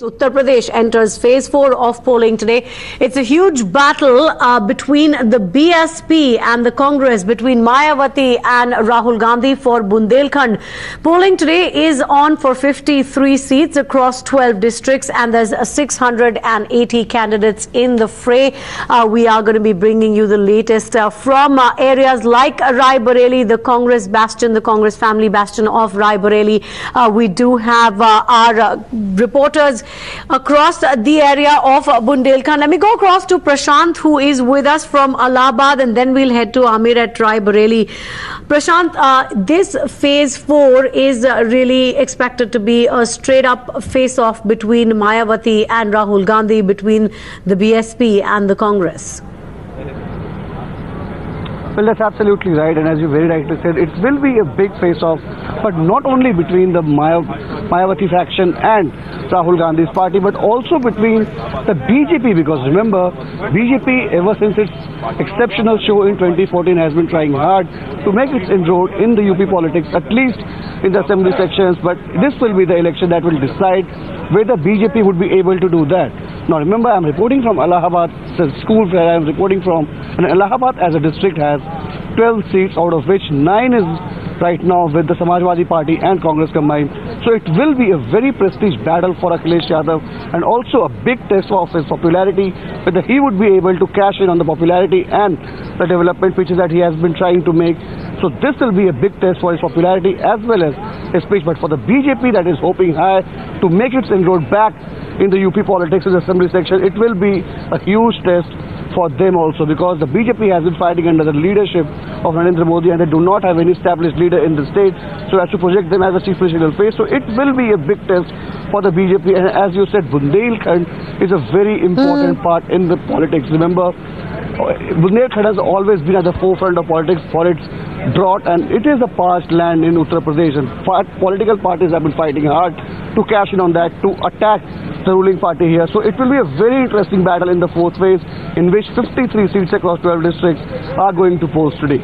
Uttar Pradesh enters phase 4 of polling today. It's a huge battle between the BSP and the Congress, between Mayawati and Rahul Gandhi for Bundelkhand. Polling today is on for 53 seats across 12 districts, and there's 680 candidates in the fray. We are going to be bringing you the latest from areas like Rai Bareli, the Congress bastion, the Congress family bastion of Rai Bareli. We do have our reporters across the area of Bundelkhand. Let me go across to Prashant, who is with us from Allahabad, and then we'll head to Amir at Rai Bareli. Prashant, this phase 4 is really expected to be a straight up face off between Mayawati and Rahul Gandhi, between the BSP and the Congress. Well, that's absolutely right, and as you very rightly said, it will be a big face-off, but not only between the Mayawati faction and Rahul Gandhi's party, but also between the BJP, because remember, BJP ever since its exceptional show in 2014 has been trying hard to make its inroad in the UP politics, at least in the assembly sections, but this will be the election that will decide whether BJP would be able to do that. Now remember, I'm reporting from Allahabad, the school where I'm reporting from, and Allahabad as a district has 12 seats, out of which 9 is right now with the Samajwadi Party and Congress combined. So it will be a very prestige battle for Akhilesh Yadav, and also a big test of his popularity, whether he would be able to cash in on the popularity and the development pitches that he has been trying to make. So this will be a big test for his popularity as well as his speech. But for the BJP that is hoping high to make its inroad back in the UP politics in the assembly section, it will be a huge test for them also, because the BJP has been fighting under the leadership of Narendra Modi, and they do not have any established leader in the state so as to project them as a chief political face. So it will be a big test for the BJP, and as you said, Bundelkhand is a very important part in the politics. Remember, Bundelkhand has always been at the forefront of politics for its drought, and it is a parched land in Uttar Pradesh, and political parties have been fighting hard to cash in on that, to attack the ruling party here. So it will be a very interesting battle in the fourth phase, in which 53 seats across 12 districts are going to pose today.